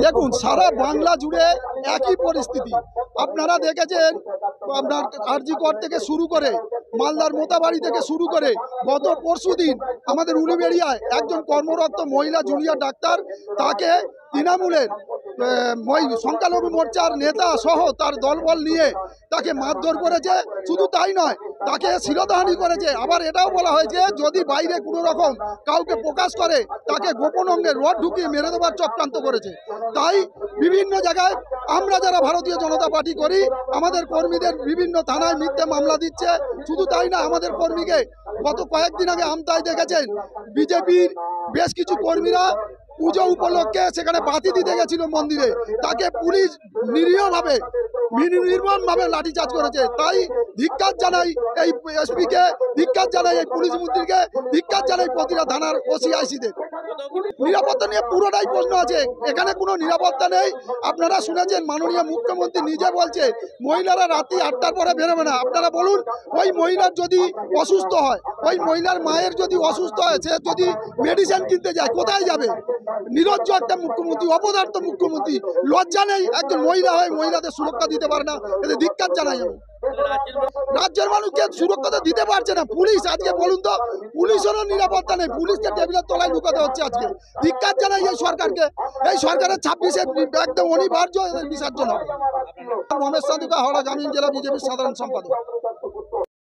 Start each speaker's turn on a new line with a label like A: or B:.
A: দেখুন সারা বাংলা জুড়ে একই পরিস্থিতি আপনারা দেখেছেন। আপনার আরজিকর থেকে শুরু করে মালদার মোতাবাড়ি থেকে শুরু করে গত পরশুদিন আমাদের উলুবেড়িয়ায় একজন কর্মরত মহিলা জুনিয়র ডাক্তার, তাকে তৃণমূলের সংখ্যালঘু মোর্চার নেতা সহ তার দলবল নিয়ে তাকে মারধর করেছে। শুধু তাই নয়, তাকে শিরোধারী করেছে। আবার এটাও বলা হয়েছে যদি বাইরে কোনো রকম কাউকে প্রকাশ করে তাকে গোপন অঙ্গে রড ঢুকিয়ে মেরে দেওয়ার চক্রান্ত করেছে। তাই বিভিন্ন জায়গায় আমরা যারা ভারতীয় জনতা পার্টি করি, আমাদের কর্মীদের বিভিন্ন থানায় মিথ্যে মামলা দিচ্ছে। শুধু তাই না, আমাদের কর্মীকে গত কয়েকদিন আগে আমতায় দেখেছেন বিজেপির বেশ কিছু কর্মীরা পুজো উপলক্ষে সেখানে বাতি দিতে গেছিল মন্দিরে, তাকে পুলিশ নির্মমভাবে লাঠিচার্জ করেছে। তাই ধিক্কার জানাই এই এসপিকে, ধিক্কার জানাই এই পুলিশ মন্ত্রীকে, ধিক্কার জানাই প্রতিটা থানার ওসিআইসিদের। নিরাপত্তা নিয়ে পুরোটাই প্রশ্ন আছে, এখানে কোনো নিরাপত্তা নেই। আপনারা শুনেছেন মাননীয় মুখ্যমন্ত্রী নিজে বলছে মহিলারা রাত্রি 8টার পরে বেরোবে না। আপনারা বলুন, ওই মহিলার যদি অসুস্থ হয়, ওই মহিলার মায়ের যদি অসুস্থ হয়, সে যদি মেডিসিন কিনতে যায় কোথায় যাবে? নিরজ্জ একটা মুখ্যমন্ত্রী, অপদার্থ মুখ্যমন্ত্রী, লজ্জা নেই। একজন মহিলা হয়ে মহিলাদের সুরক্ষা দিতে পারে না, এদের ধিক্কার জানাই আমি। রাজ্যের মানুষকে সুরক্ষা দিতে পারছে না পুলিশ। আজকে বলুন তো, পুলিশেরও নিরাপত্তা নেই, পুলিশকে টেবিলের তলায় লুকাতে হচ্ছে। আজকে ধিক্কার জানাই এই সরকারকে। এই সরকারের 26-এ একদম অনিবার্য এদের বিসর্জন হবে। রমেশ সাধুকা, হাওড়া গ্রামীণ জেলা বিজেপির সাধারণ সম্পাদক।